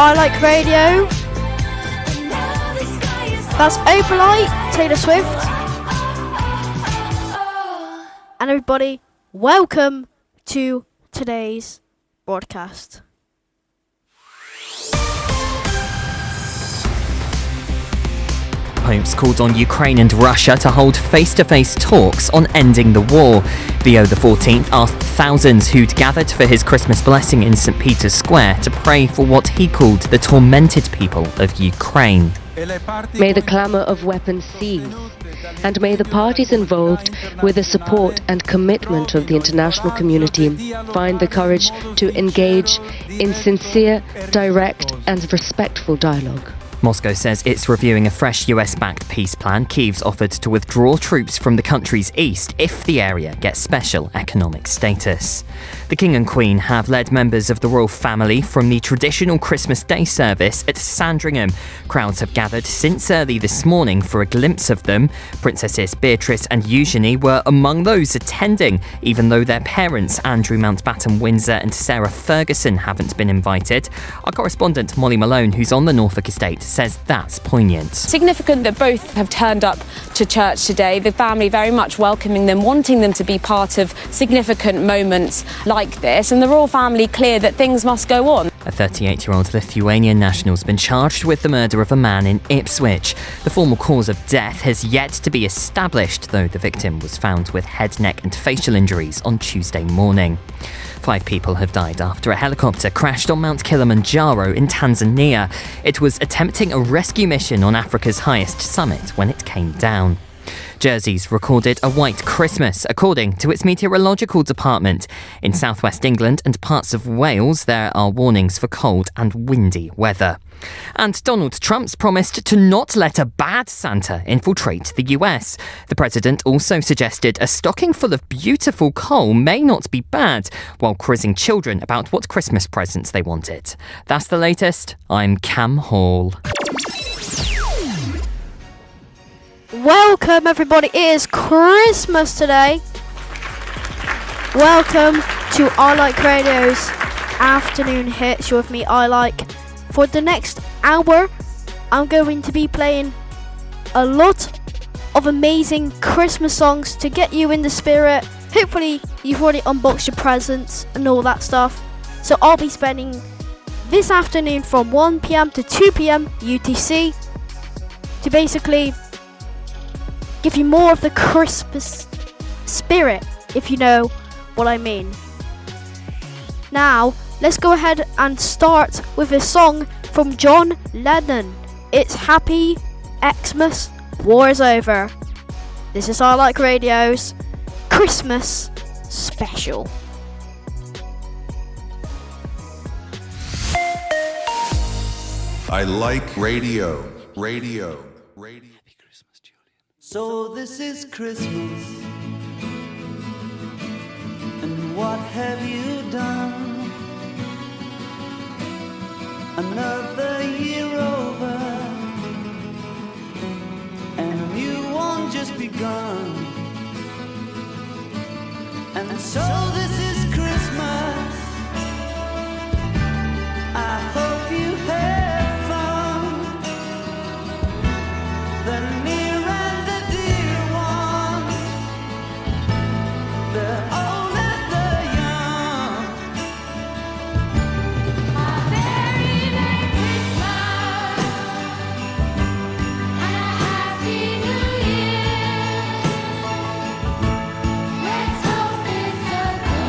I Like Radio. That's Opalite, Taylor Swift. And everybody, welcome to today's broadcast. Popes called on Ukraine and Russia to hold face-to-face talks on ending the war. Leo XIV asked thousands who'd gathered for his Christmas blessing in St. Peter's Square to pray for what he called the tormented people of Ukraine. May the clamour of weapons cease, and may the parties involved, with the support and commitment of the international community, find the courage to engage in sincere, direct and respectful dialogue. Moscow says it's reviewing a fresh US-backed peace plan. Kyiv's offered to withdraw troops from the country's east if the area gets special economic status. The King and Queen have led members of the royal family from the traditional Christmas Day service at Sandringham. Crowds have gathered since early this morning for a glimpse of them. Princesses Beatrice and Eugenie were among those attending, even though their parents, Andrew Mountbatten-Windsor and Sarah Ferguson, haven't been invited. Our correspondent Molly Malone, who's on the Norfolk estate, says that's poignant. Significant that both have turned up to church today, the family very much welcoming them, wanting them to be part of significant moments like this, and the royal family clear that things must go on. A 38-year-old Lithuanian national's been charged with the murder of a man in Ipswich. The formal cause of death has yet to be established, though the victim was found with head, neck and facial injuries on Tuesday morning. 5 people have died after a helicopter crashed on Mount Kilimanjaro in Tanzania. It was attempting a rescue mission on Africa's highest summit when it came down. Jersey's recorded a white Christmas, according to its meteorological department. In southwest England and parts of Wales, there are warnings for cold and windy weather. And Donald Trump's promised to not let a bad Santa infiltrate the US. The president also suggested a stocking full of beautiful coal may not be bad, while quizzing children about what Christmas presents they wanted. That's the latest. I'm Cam Hall. Welcome everybody, it is Christmas today. Welcome to I Like Radio's afternoon hits. You're with me, I Like. For the next hour, I'm going to be playing a lot of amazing Christmas songs to get you in the spirit. Hopefully you've already unboxed your presents and all that stuff. So I'll be spending this afternoon from 1 p.m. to 2 p.m. UTC to basically give you more of the Christmas spirit, if you know what I mean. Now, let's go ahead and start with a song from John Lennon. It's Happy Xmas, War is Over. This is I Like Radio's Christmas special. I like radio. Radio. So this is Christmas, and what have you done? Another year over, and a new one just begun. And so this is Christmas, I hope you have fun. The near and the dear ones, the old and the young. A very Merry Christmas and a Happy New Year. Let's hope it's a good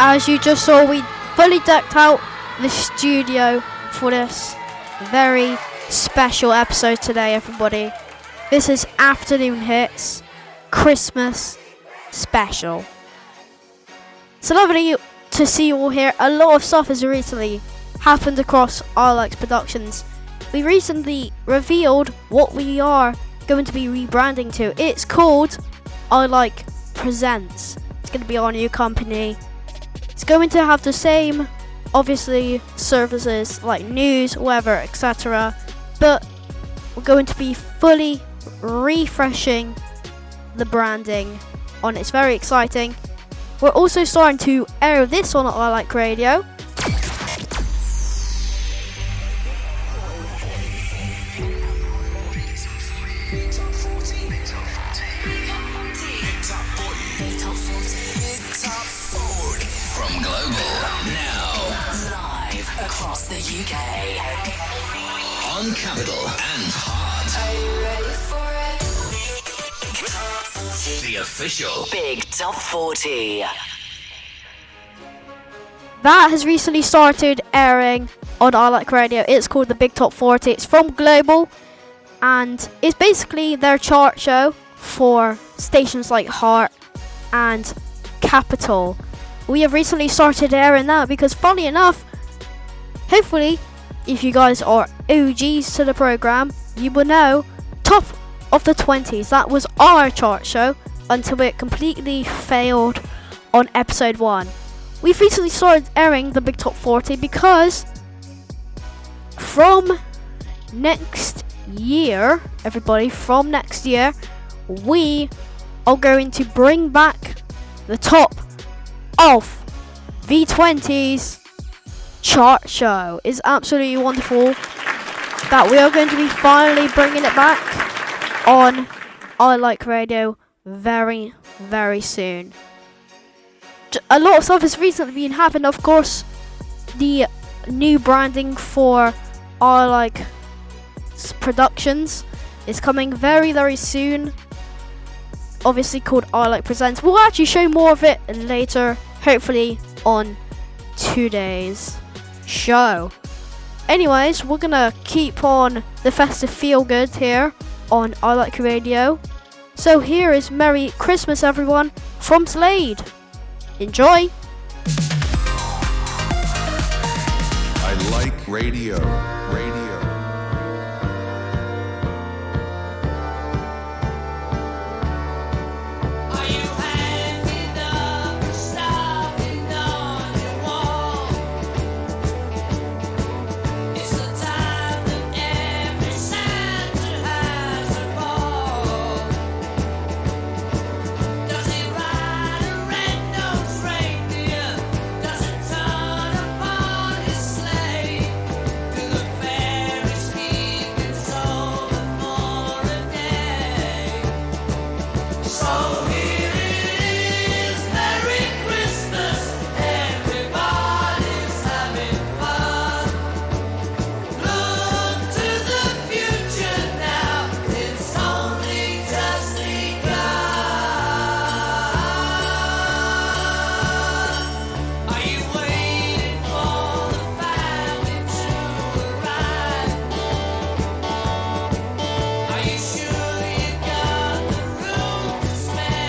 as you just saw, we fully decked out the studio for this very special episode today, everybody. This is Afternoon Hits Christmas special. It's lovely to see you all here. A lot of stuff has recently happened across Like Productions. We recently revealed what we are going to be rebranding to. It's called Like Presents. It's going to be our new company. It's going to have the same, obviously, services like news, weather, etc. But we're going to be fully refreshing the branding on it. It's very exciting. We're also starting to air this on I Like Radio. From global, now live across the UK, on Capital and Heart. Are you ready for it? The official Big Top 40. That has recently started airing on I Like Radio. It's called the Big Top 40. It's from Global, and it's basically their chart show for stations like Heart and Capital. We have recently started airing that because, funny enough, hopefully, if you guys are OGs to the program, you will know Top of the 20s. That was our chart show until it completely failed on episode 1. We've recently started airing the Big Top 40 because from next year, everybody, from next year, we are going to bring back the top of the 20s chart show. It's absolutely wonderful that we are going to be finally bringing it back on I Like Radio very, very soon. A lot of stuff has recently been happening. Of course, the new branding for I Like Productions is coming very, very soon. Obviously called I Like Presents. We'll actually show more of it later, hopefully on today's show. Anyways, we're gonna keep on the festive feel good here on I Like Radio. So here is Merry Christmas, everyone, from Slade. Enjoy. I like radio. Radio. Are you hanging up or starting on your wall? It's the time that every Santa has a ball. Does he ride a red-nosed reindeer? Does it turn upon his sleigh? Do the fairies keep it over for a day? So here it is, Merry Christmas, everybody's having fun. Look to the future now, it's only just begun. Are you waiting for the family to arrive? Are you sure you got the room to spare?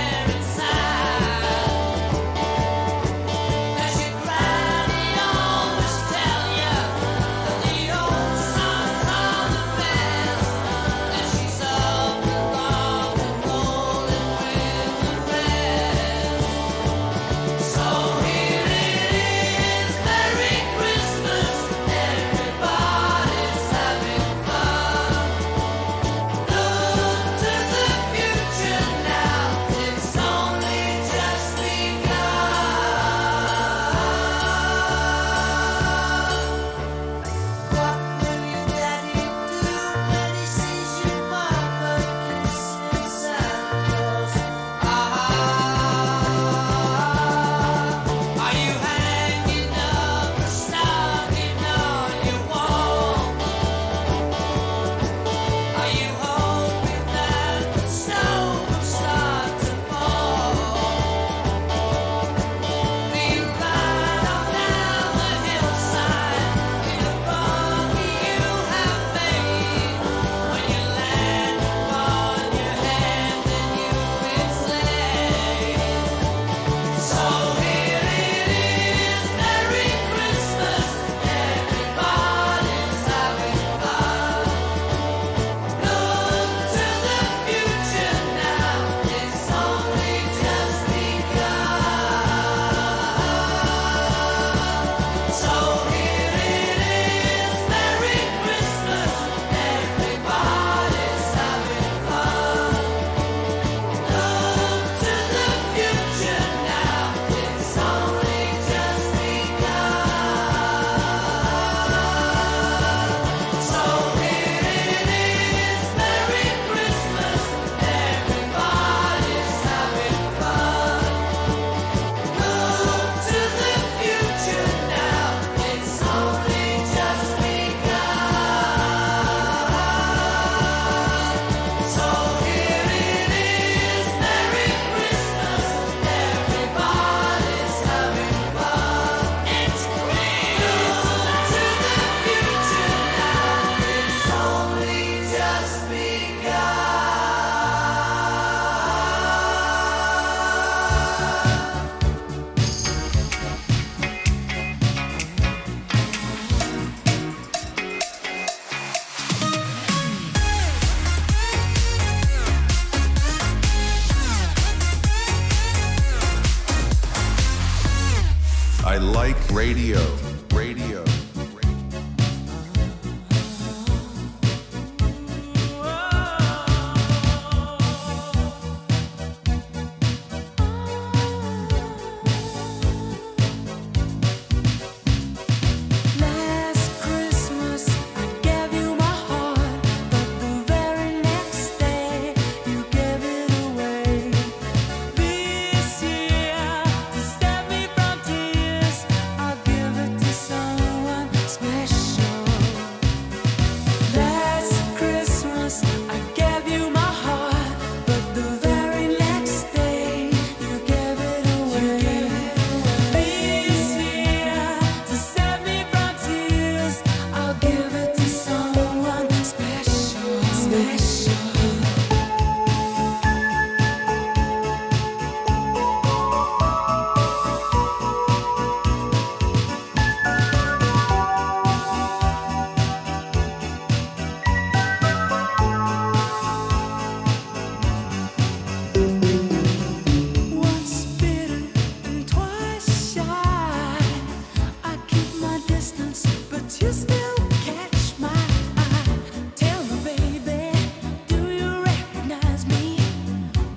like radio. Radio. Last Christmas I gave you my heart, but the very next day you gave it away. This year, to save me from tears, I'll give it to someone special. Last Christmas I gave you my heart, but the very next day you gave it away. This year, to save me from tears, I'll give it to someone special. Special. Once bitten and twice shy, I keep my distance, but you still catch my eye. Tell me, baby, do you recognize me?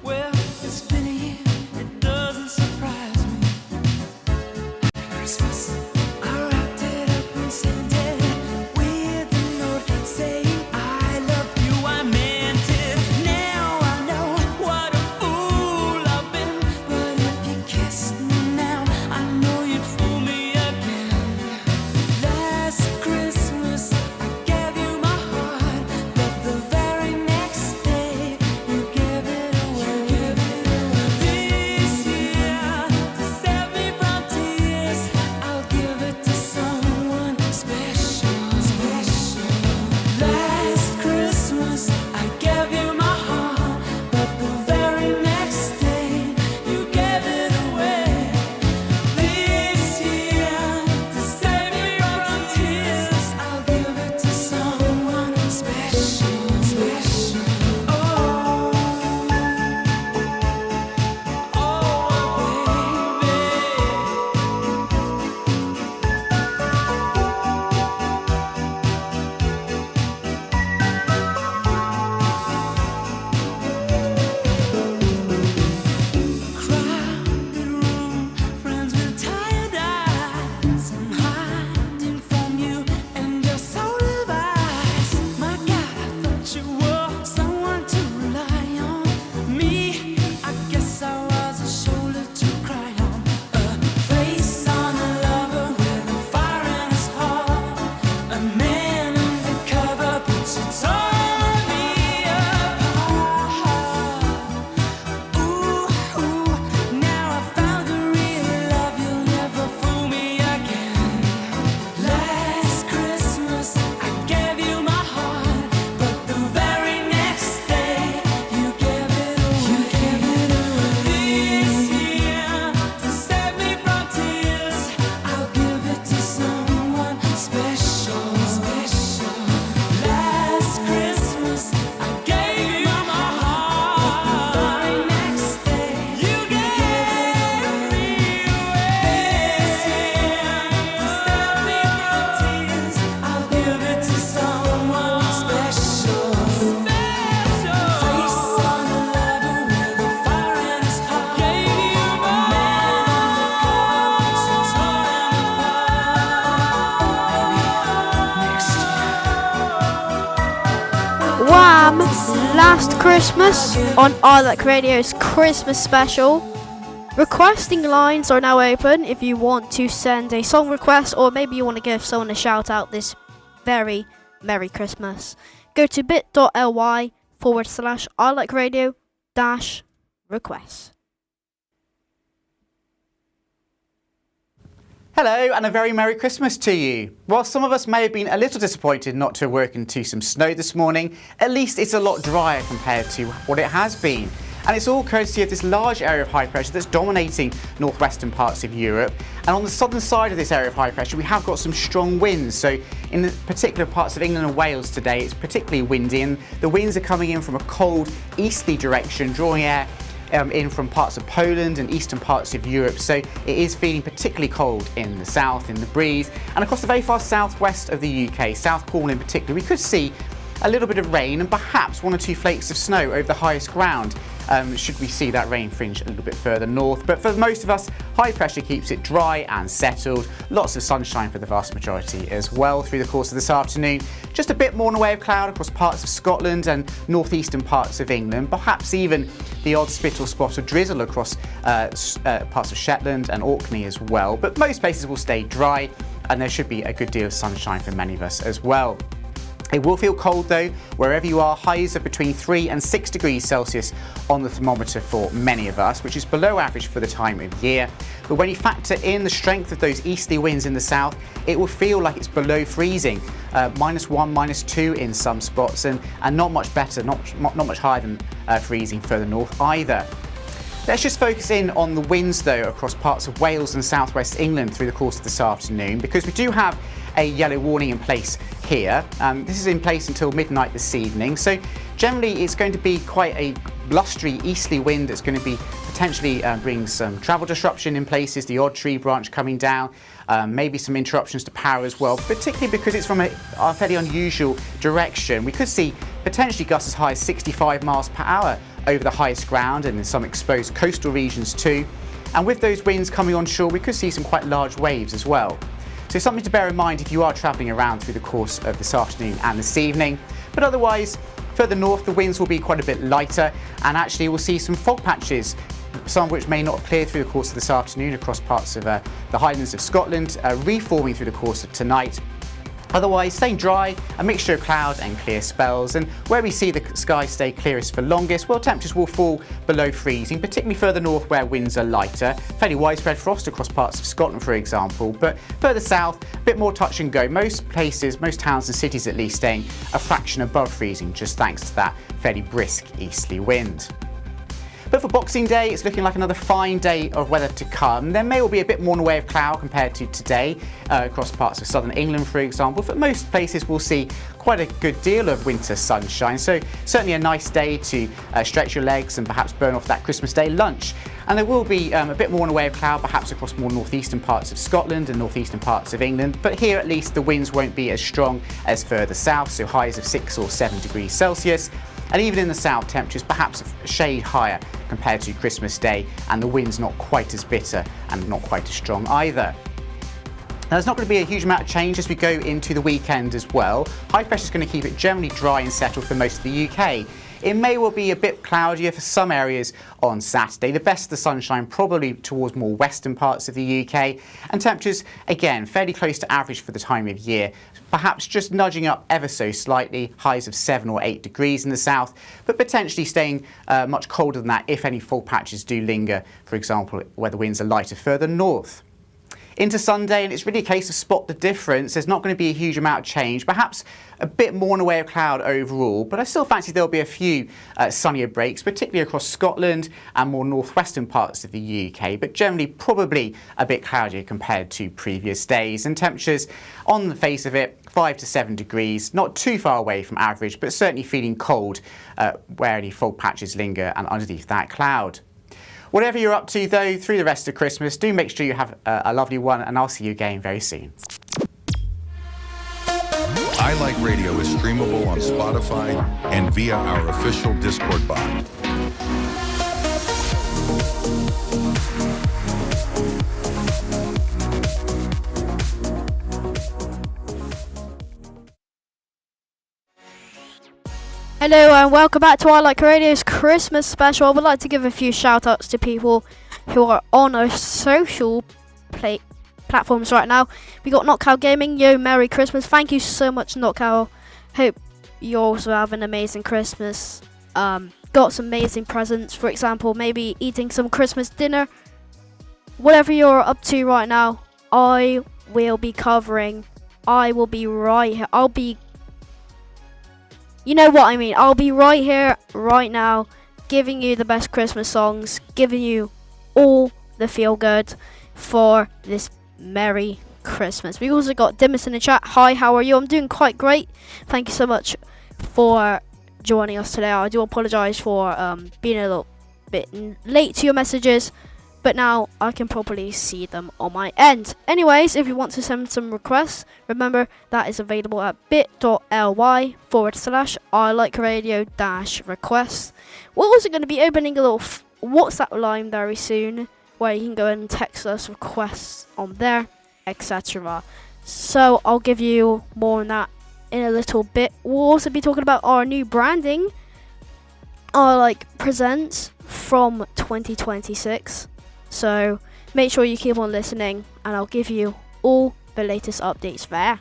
Well, it's been a year, it doesn't surprise me. Christmas, I wrapped it up and sent it with a note saying I love you, I meant it. Now I know what a fool I've been, but if you kissed me now, I know you'd fool me again. Last Christmas I gave you my heart, but the very next day you gave it away. This year, to save me from tears, I'll give it to someone special. Special. Last Christmas I gave you my heart, but the very next day you gave it away. This year, to save me from tears, I'll give it to someone special. Special. Oh, crowded room, friends with tired eyes. I'm hiding from you and your solar eyes. My God, I thought you were someone to rely on. Me, I guess I was a shoulder to cry on. A face on a lover with a fire in his heart. A man undercover, but you tore me apart. Ooh, now I found a real love, you'll never fool me again. Last Christmas I gave you my heart, but the very next day you gave it away. This year, to save me from tears, I'll give it to someone special. Special. Last Christmas I gave you my heart, but the very next day you gave me away. This year, to save me from tears, I'll give it to someone special. Special. Face on a lover with a fire in his heart. Gave you my man undercover, but you tore him apart. Maybe next year. Wham! Last Christmas on I Like Radio's Christmas special. Requesting lines are now open if you want to send a song request, or maybe you want to give someone a shout out this very Merry Christmas. Go to bit.ly /I Like Radio -requests. Hello and a very Merry Christmas to you. While some of us may have been a little disappointed not to have woken into some snow this morning, at least it's a lot drier compared to what it has been. And it's all courtesy of this large area of high pressure that's dominating northwestern parts of Europe. And on the southern side of this area of high pressure, we have got some strong winds. So in the particular parts of England and Wales today, it's particularly windy, and the winds are coming in from a cold easterly direction, drawing air in from parts of Poland and eastern parts of Europe, so it is feeling particularly cold in the south, in the breeze, and across the very far southwest of the UK, South Cornwall in particular, we could see a little bit of rain and perhaps 1 or 2 flakes of snow over the highest ground. Should we see that rain fringe a little bit further north. But for most of us, high pressure keeps it dry and settled. Lots of sunshine for the vast majority as well through the course of this afternoon. Just a bit more in the way of cloud across parts of Scotland and northeastern parts of England. Perhaps even the odd spit or spot of drizzle across parts of Shetland and Orkney as well. But most places will stay dry and there should be a good deal of sunshine for many of us as well. It will feel cold though, wherever you are. Highs of between 3 and 6 degrees Celsius on the thermometer for many of us, which is below average for the time of year. But when you factor in the strength of those easterly winds in the south, it will feel like it's below freezing, -1, -2 in some spots, and not much better, not much higher than freezing further north either. Let's just focus in on the winds though across parts of Wales and southwest England through the course of this afternoon, because we do have a yellow warning in place here. This is in place until midnight this evening, so generally it's going to be quite a blustery easterly wind that's going to be potentially bring some travel disruption in places, the odd tree branch coming down, maybe some interruptions to power as well, particularly because it's from a fairly unusual direction. We could see potentially gusts as high as 65 miles per hour over the highest ground and in some exposed coastal regions too. And with those winds coming onshore, we could see some quite large waves as well. So something to bear in mind if you are travelling around through the course of this afternoon and this evening. But otherwise, further north, the winds will be quite a bit lighter, and actually we'll see some fog patches, some of which may not clear through the course of this afternoon across parts of the Highlands of Scotland, reforming through the course of tonight. Otherwise, staying dry, a mixture of cloud and clear spells, and where we see the sky stay clearest for longest, well, temperatures will fall below freezing, particularly further north where winds are lighter. Fairly widespread frost across parts of Scotland, for example, but further south, a bit more touch and go. Most places, most towns and cities at least, staying a fraction above freezing, just thanks to that fairly brisk easterly wind. But for Boxing Day, it's looking like another fine day of weather to come. There may well be a bit more in the way of cloud compared to today across parts of southern England, for example, but most places will see quite a good deal of winter sunshine. So certainly a nice day to stretch your legs and perhaps burn off that Christmas Day lunch. And there will be a bit more in the way of cloud, perhaps across more northeastern parts of Scotland and northeastern parts of England. But here at least the winds won't be as strong as further south, so highs of 6 or 7 degrees Celsius. And even in the south, temperatures perhaps a shade higher compared to Christmas Day, and the wind's not quite as bitter and not quite as strong either. Now, there's not going to be a huge amount of change as we go into the weekend as well. High pressure is going to keep it generally dry and settled for most of the UK. It may well be a bit cloudier for some areas on Saturday. The best of the sunshine probably towards more western parts of the UK, and temperatures again fairly close to average for the time of year. Perhaps just nudging up ever so slightly, highs of 7 or 8 degrees in the south, but potentially staying much colder than that if any fog patches do linger, for example, where the winds are lighter further north. Into Sunday, and it's really a case of spot the difference. There's not going to be a huge amount of change, perhaps a bit more in the way of cloud overall, but I still fancy there'll be a few sunnier breaks, particularly across Scotland and more northwestern parts of the UK, but generally probably a bit cloudier compared to previous days. And temperatures on the face of it, 5 to 7 degrees, not too far away from average, but certainly feeling cold where any fog patches linger and underneath that cloud. Whatever you're up to, though, through the rest of Christmas, do make sure you have a lovely one, and I'll see you again very soon. I Like Radio is streamable on Spotify and via our official Discord bot. Hello and welcome back to I Like Radio's Christmas special. I would like to give a few shout outs to people who are on our social platforms right now. We got Knockout Gaming. Yo, Merry Christmas. Thank you so much, Knockout. Hope you also have an amazing Christmas. Got some amazing presents, for example, maybe eating some Christmas dinner. Whatever you're up to right now, I will be covering. I will be right here. You know what I mean. I'll be right here, right now, giving you the best Christmas songs, giving you all the feel good for this Merry Christmas. We also got Dimas in the chat. Hi, how are you? I'm doing quite great. Thank you so much for joining us today. I do apologise for being a little bit late to your messages, but now I can properly see them on my end. Anyways, if you want to send some requests, remember that is available at bit.ly/ilikeradio-requests. We're also going to be opening a little WhatsApp line very soon, where you can go and text us requests on there, etc. So I'll give you more on that in a little bit. We'll also be talking about our new branding, our presents from 2026. So make sure you keep on listening, and I'll give you all the latest updates there.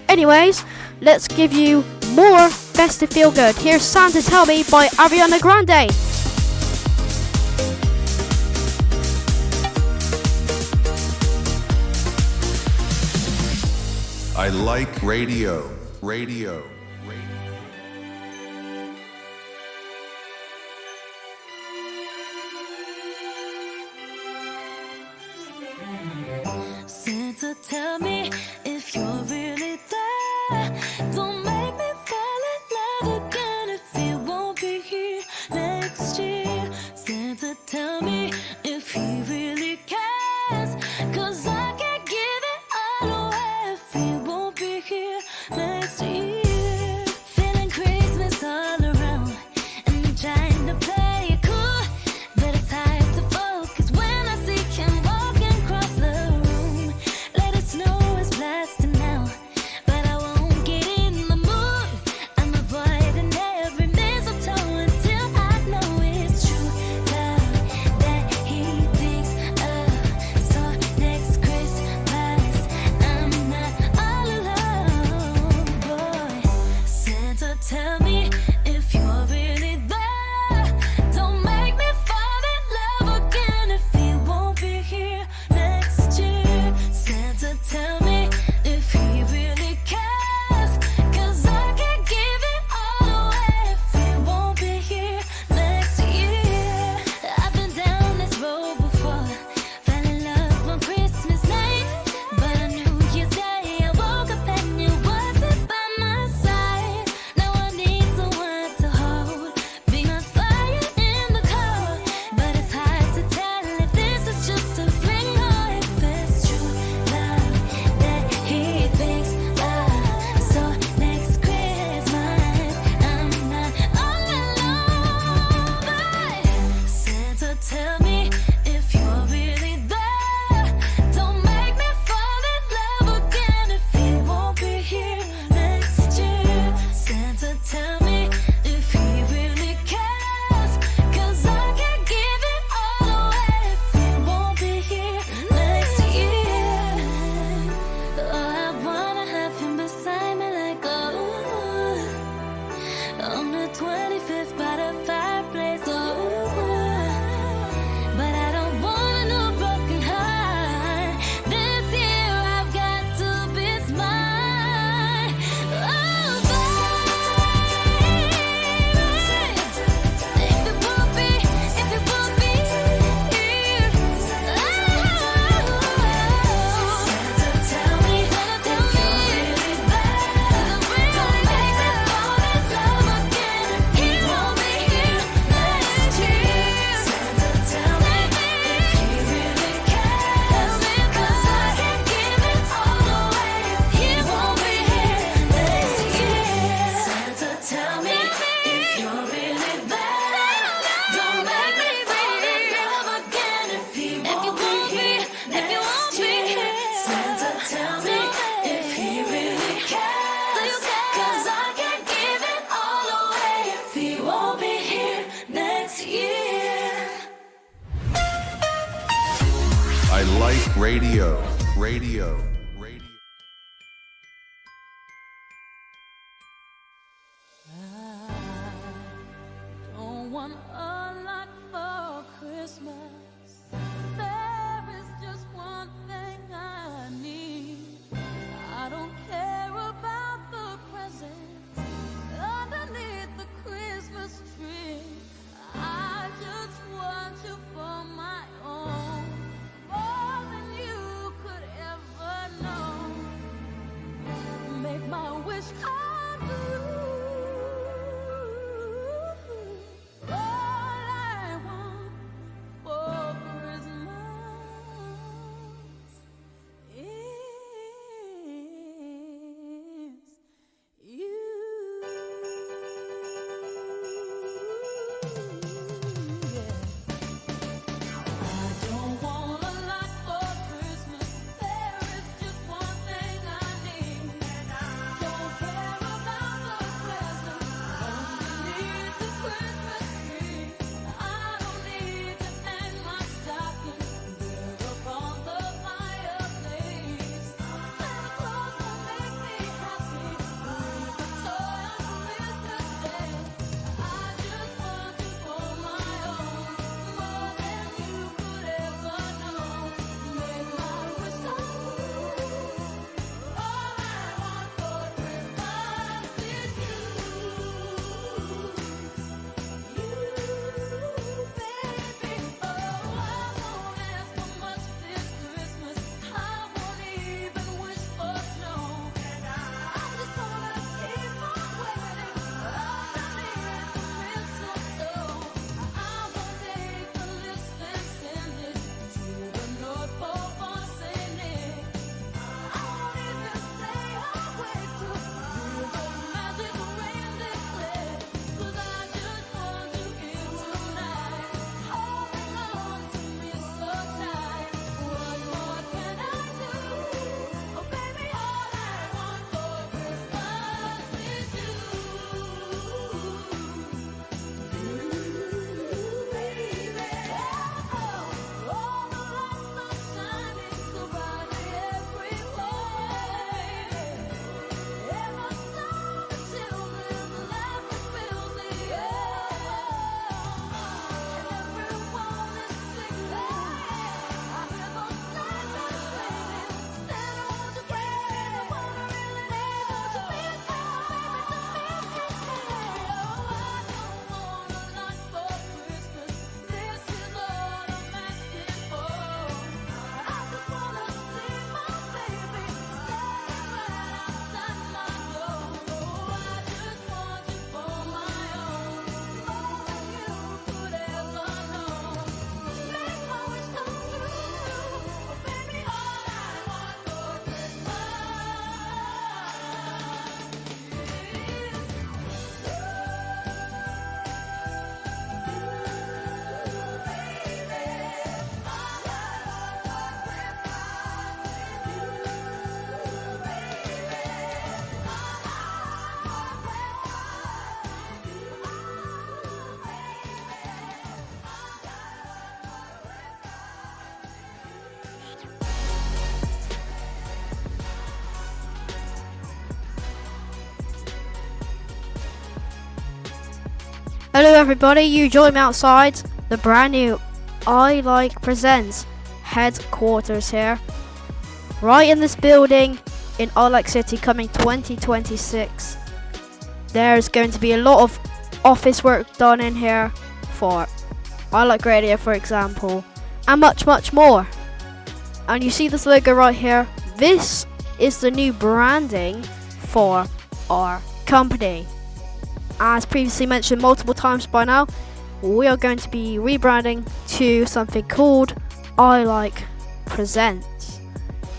Anyways, let's give you more festive feel good. Here's Santa Tell Me by Ariana Grande. I like radio. Radio. Santa, tell me if you're really there. Don't make me fall in love again if you won't be here next year. Santa, tell me if he really cares, 'cause I can't give it all away if he won't be here next year. Feeling Christmas all around, and I'm trying to play it cool, but it's hard to focus when I see him walking across the room. Let it snow is blasting now, but I won't get in the mood. I'm avoiding every mistletoe until I know it's true love that he thinks of. So next Christmas, I'm not all alone, boy. Santa, tell me if you're really there. Don't make me fall in love again if he won't be here next year. Santa, tell me if he really cares, 'cause I can't give it all away if he won't be here next year. I've been down this road before, fell in love on Christmas night, but on New Year's Day I woke up and you wasn't by my side. Now I need someone to hold, be on fire in the cold, but it's hard to tell if this is just a fling or if it's true love that he thinks of. So next Christmas, I'm not all alone, but Santa, tell me if you're really there. Don't make me fall in love again if he won't be here next year. Santa, tell me if he really cares, 'cause I can't give it all away if he won't be here next year. Oh, I wanna have him beside me like on the 25th by the fireplace. But I don't want a new broken heart. This year I've got to be smart. Oh, baby, if it won't be here. Santa, tell me if you're really there. Don't make me fall in love again if he won't be here next year. Santa, tell me if he really cares, 'cause I can't give it all away if he won't be here next year. Santa, tell me if you're really there. Don't make me fall in love again if he won't be here next year. Santa, tell me if he really cares, 'cause I can't give it all away if he won't be here next year. I like radio. Radio. Radio. Don't want a lot for Christmas. There is just one thing I need. I don't care about the presents underneath the Christmas tree. I just want you for my own, more than you could ever Hello everybody, you join me outside the brand new I Like Presents headquarters here. Right in this building in I Like City coming 2026. There's going to be a lot of office work done in here for I Like Radio, for example, and much, much more. And you see this logo right here? This is the new branding for our company. As previously mentioned multiple times by now, we are going to be rebranding to something called I Like Presents.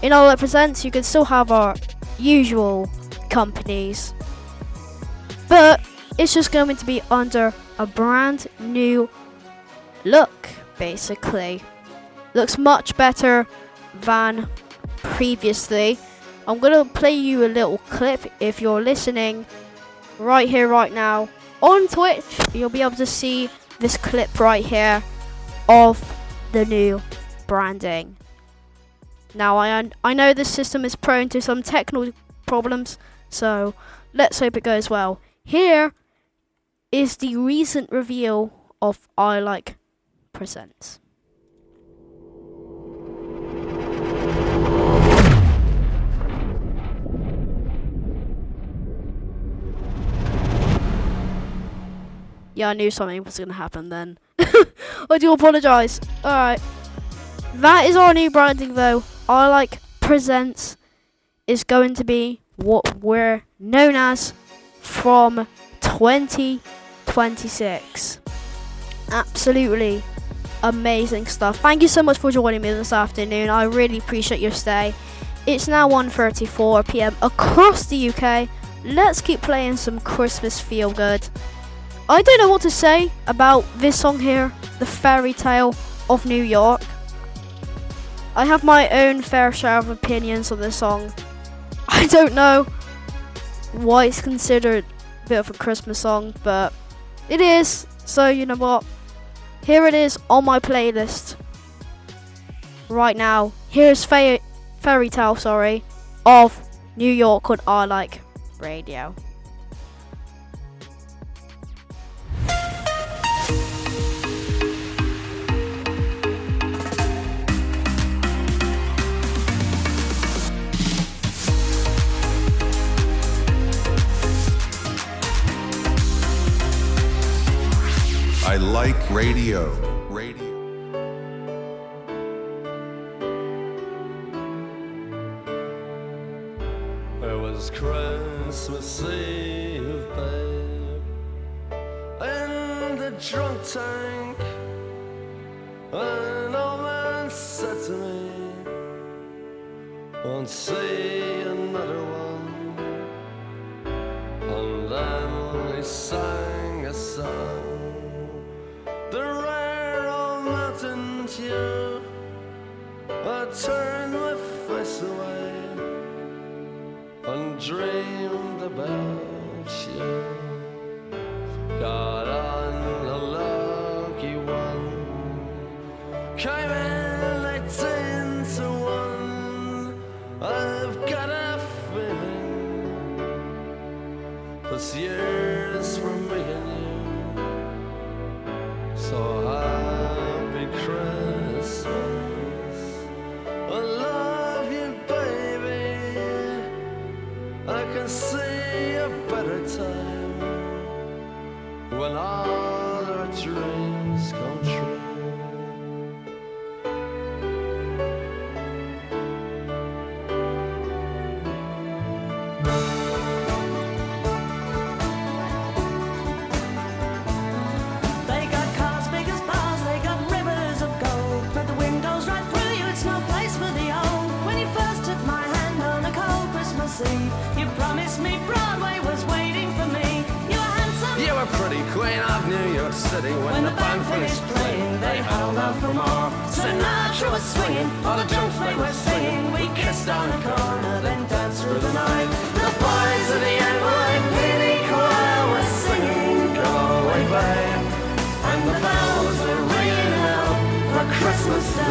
In I Like Presents, you can still have our usual companies, but it's just going to be under a brand new look, basically. Looks much better than previously. I'm going to play you a little clip if you're listening right here, right now on Twitch. You'll be able to see this clip right here of the new branding. Now I know this system is prone to some technical problems, so let's hope it goes well. Here is the recent reveal of I Like Presents. Yeah, I knew something was going to happen then. I do apologise. Alright. That is our new branding though. I Like Presents is going to be what we're known as from 2026. Absolutely amazing stuff. Thank you so much for joining me this afternoon. I really appreciate your stay. It's now 1:34 PM across the UK. Let's keep playing some Christmas feel good. I don't know what to say about this song here, The Fairy Tale of New York. I have my own fair share of opinions on this song. I don't know why it's considered a bit of a Christmas song, but it is. So you know what? Here it is on my playlist right now. Here's Fairy Tale, of New York on I Like Radio. I like radio. It was Christmas Eve, babe, in the drunk tank. An old man said to me, won't see another one. And then he sang a song, the rare old mountain tune. I turned my face away and dreamed about you. Got on a lucky one, came in 18 to 1. I've got a feeling this year's for me and you. So happy Christmas, I love you, baby. I can see a better time when all our dreams come true. They got cars big as bars, they got rivers of gold. But the windows right through you, it's no place for the old. When you first took my hand on a cold Christmas Eve, you promised me Broadway was waiting for me. You were handsome, You were pretty queen of New York City. When the band finished playing, they held out for more. Sinatra was swinging, all the drunks they were singing. We kissed on a corner, then danced through the night. The boys of the NYPD choir were singing, "Go away, babe," and the bells were ringing out for Christmas Day.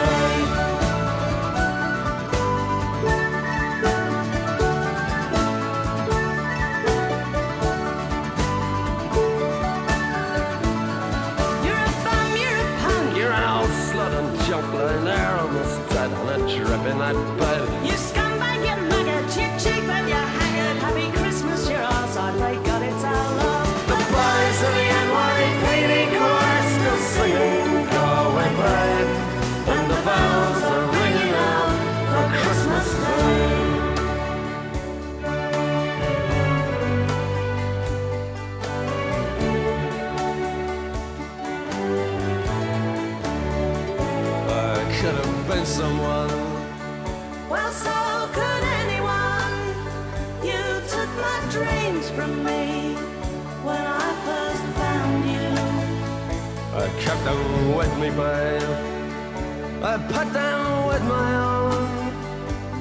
my bed. You scumbag, you maggot, cheap, cheap, and you haggard. Happy Christmas, your arse, I pray God it's our last. The boys of the NYPD chorus still singing Go Away Babe, and the bells are ringing out for Christmas Day. I could have been someone. Well, so could anyone. You took my dreams from me when I first found you. I kept them with me, babe. I put them with my own.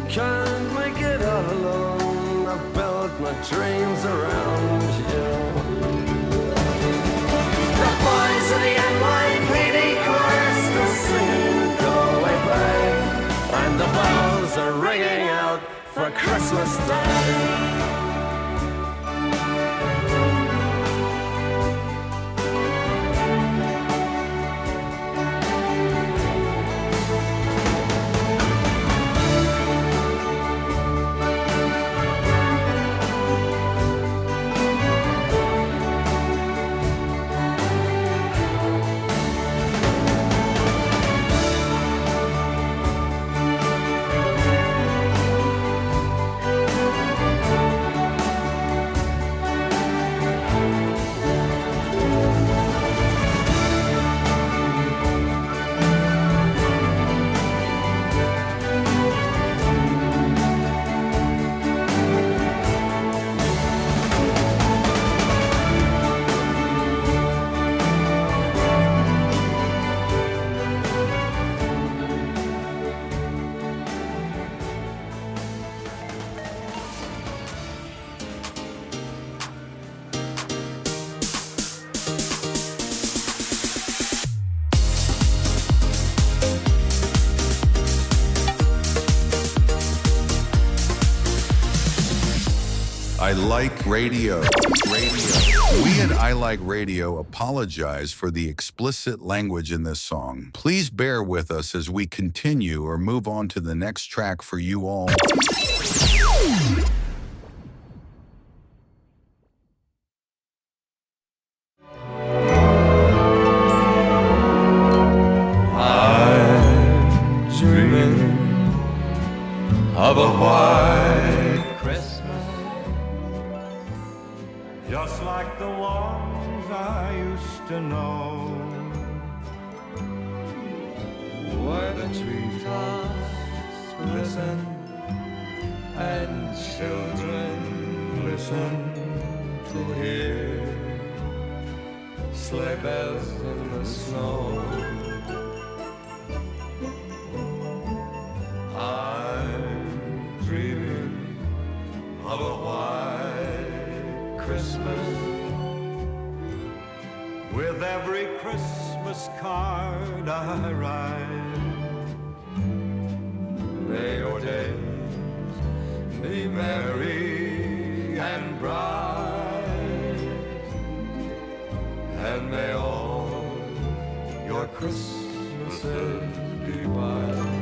Can't make it all alone. I built my dreams around you. The boys of the NYPD chorus still singing Go Away Babe, and the bells are ringing out for Christmas Day. I Like Radio. We at I Like Radio apologize for the explicit language in this song. Please bear with us as we continue or move on to the next track for you all. I'm dreaming of a white Christmas, just like the ones I used to know, where the treetops glisten and children listen to hear sleigh bells in the snow. I'm dreaming of a white Christmas, with every Christmas card I write. May your days be merry and bright, and may all your Christmases be white.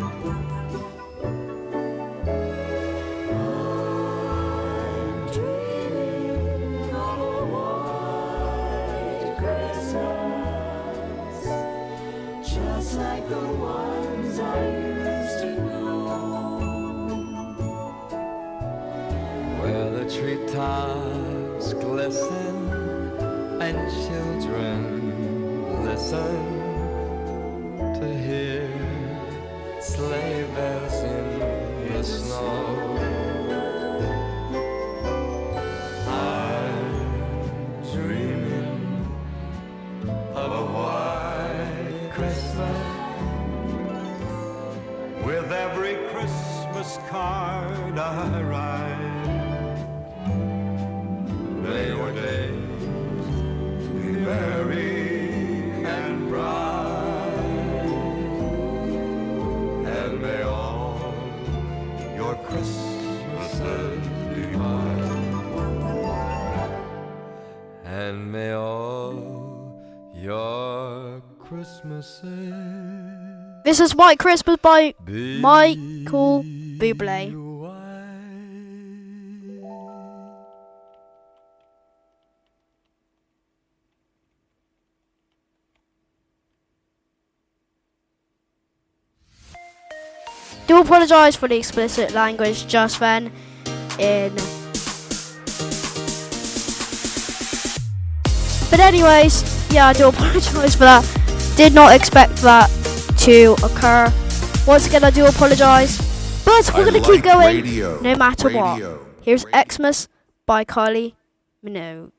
Like the ones I used to know, where the treetops glisten and children listen to hear sleigh bells in the snow. I'm dreaming of a white Christmas, with every Christmas card I write. May your days be merry and bright, and may all your Christmases be white, and may all your Christmases. This is White Christmas by Michael Bublé. Do apologise for the explicit language just then. But anyways, yeah, I do apologise for that. Did not expect that to occur. Once again, I do apologise. But we're going to keep going no matter what. Here's Xmas by Kylie Minogue.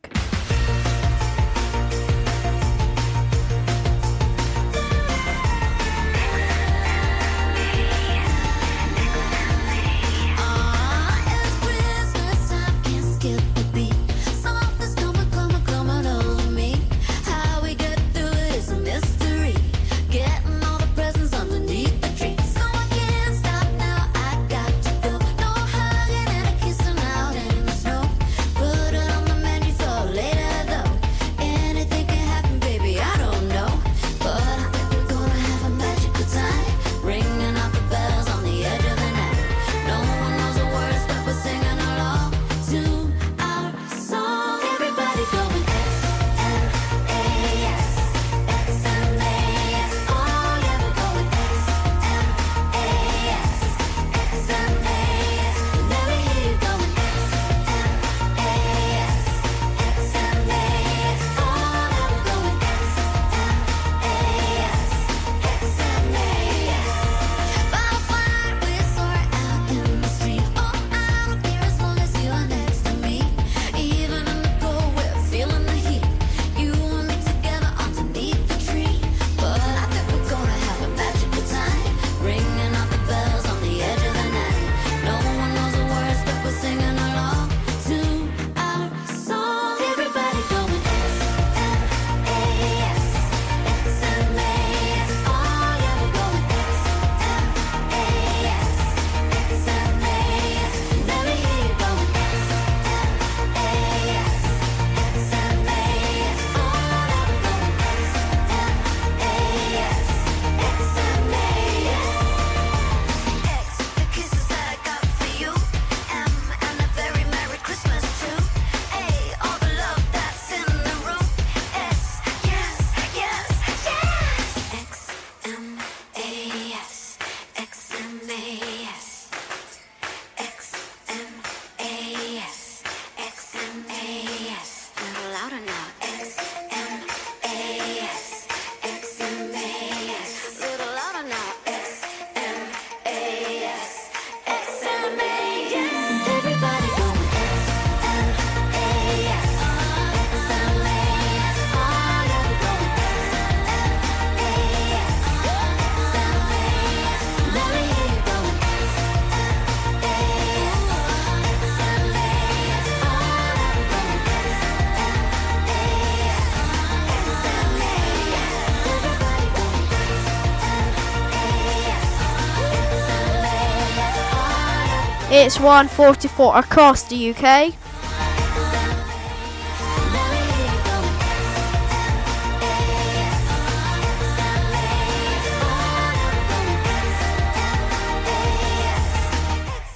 It's 1:44 across the UK.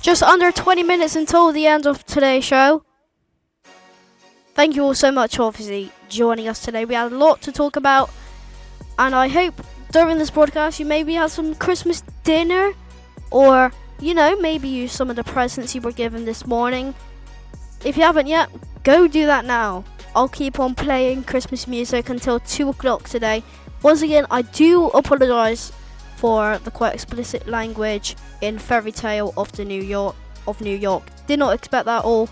Just under 20 minutes until the end of today's show. Thank you all so much for obviously joining us today. We had a lot to talk about, and I hope during this broadcast you maybe had some Christmas dinner, or you know, maybe use some of the presents you were given this morning. If you haven't yet, go do that now. I'll keep on playing Christmas music until 2 o'clock today. Once again, I do apologise for the quite explicit language in Fairy Tale of New York. Did not expect that at all.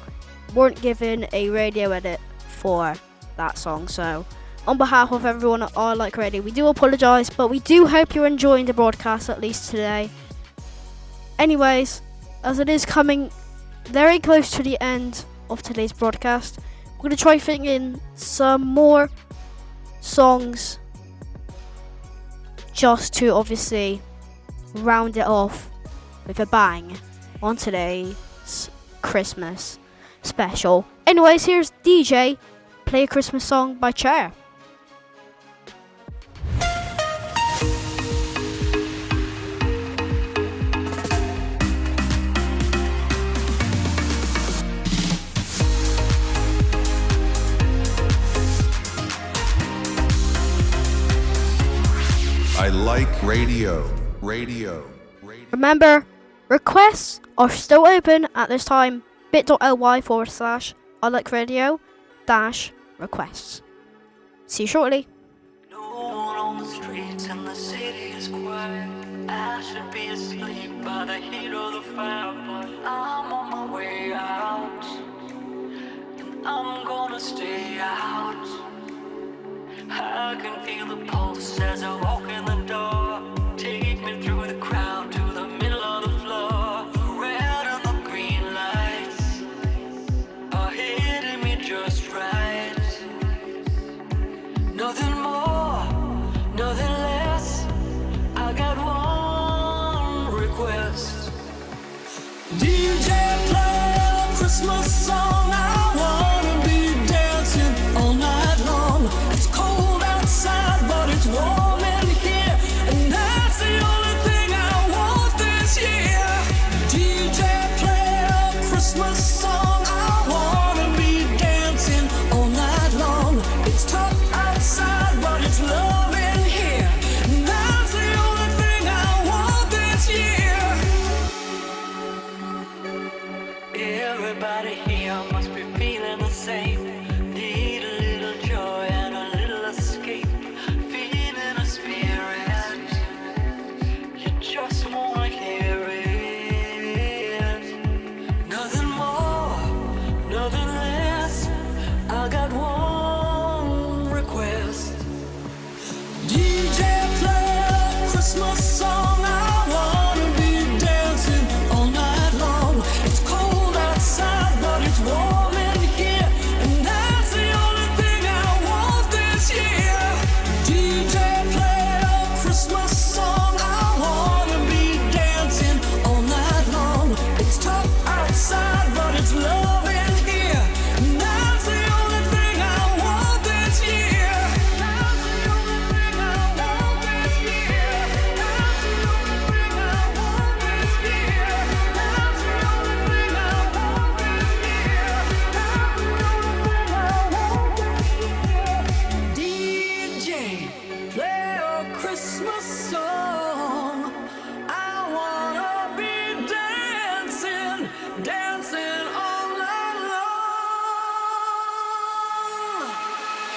Weren't given a radio edit for that song, so on behalf of everyone at I Like Radio, we do apologise, but we do hope you're enjoying the broadcast at least today. Anyways, as it is coming very close to the end of today's broadcast, we're going to try fitting in some more songs just to obviously round it off with a bang on today's Christmas special. Anyways, here's DJ Play a Christmas Song by Cher. I like radio. Radio. Remember, requests are still open at this time. bit.ly/I like radio -requests. See you shortly. No one on the streets and the city is quiet. I should be asleep by the heat of the fire, but I'm on my way out, and I'm gonna stay out. I can feel the pulse as I walk in the door. Take me through the crowd to the middle of the floor. The red and the green lights are hitting me just right. Nothing more, nothing less. I got one request. DJ, play a Christmas song. I wanna be dancing all night long. It's cold outside, but it's warm in here, and that's the only thing I want this year. DJ, play a Christmas song. I wanna be dancing all night long. It's tough outside, but it's love in here, and that's the only thing I want this year. Everybody here must be feeling the same. Need a little joy and a little escape. Feeling a spirit, you just wanna hear it. Nothing more, nothing less. I got one request. DJ, play a Christmas song. I wanna be dancing all night long. It's cold outside, but it's warm in here, and that's the only thing I want this year. DJ, play a Christmas song. I wanna be dancing all night long. It's tough outside, but it's love in here, and that's the only thing I want this year. That's the only thing I want this year. That's the only thing I want this year. That's the only thing I want this year. That's the only thing I want this year. DJ, play a Christmas song. I wanna be dancing, dancing all night long.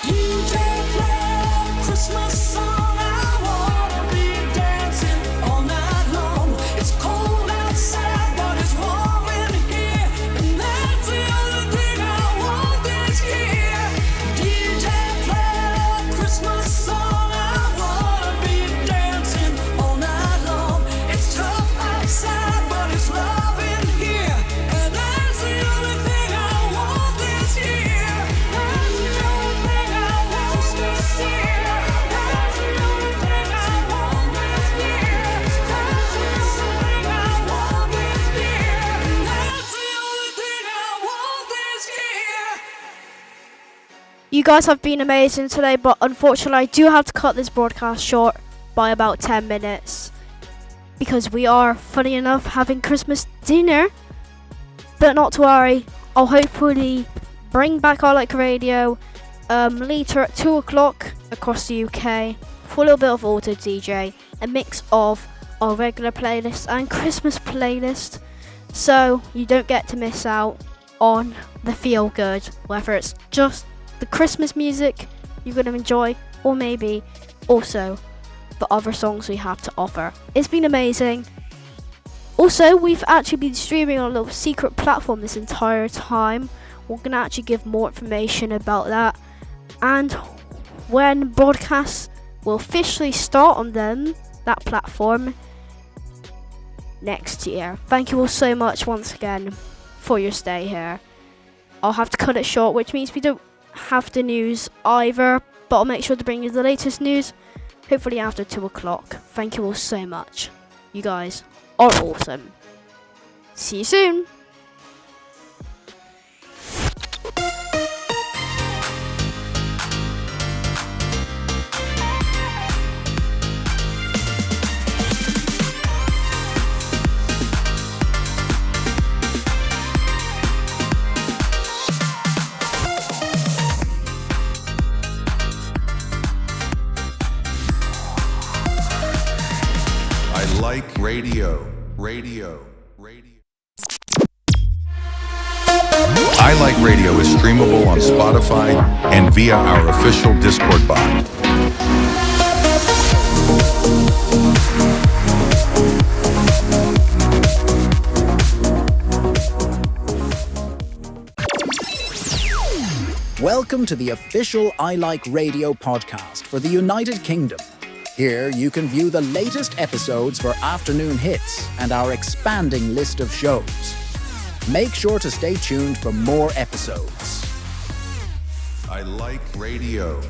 DJ, play a Christmas song. I wanna be dancing all night long. It's cold outside, but it's warm in here, and that's the only thing I want this year. DJ, play a Christmas song. I wanna be dancing all night long. It's tough outside, but it's love in here, and that's the only thing I want this year. That's the only thing I want this year. That's the only thing I want this year. That's the only thing I want this year. That's the only thing I want this year. You guys have been amazing today, but unfortunately I do have to cut this broadcast short by about 10 minutes because we are, funny enough, having Christmas dinner. But not to worry, I'll hopefully bring back I Like Radio later at 2 o'clock across the UK for a little bit of auto DJ, a mix of our regular playlist and Christmas playlist, so you don't get to miss out on the feel good, whether it's just the Christmas music you're going to enjoy, or maybe also the other songs we have to offer. It's been amazing. Also, we've actually been streaming on a little secret platform this entire time. We're going to actually give more information about that, and when broadcasts will officially start on that platform next year. Thank you all so much once again for your stay here. I'll have to cut it short, which means we don't have the news either, but I'll make sure to bring you the latest news, hopefully after 2 o'clock. Thank you all so much. You guys are awesome. See you soon. like radio. I Like Radio is streamable on Spotify and via our official Discord bot. Welcome to the official I Like Radio podcast for the United Kingdom. Here you can view the latest episodes for afternoon hits and our expanding list of shows. Make sure to stay tuned for more episodes. I Like Radio.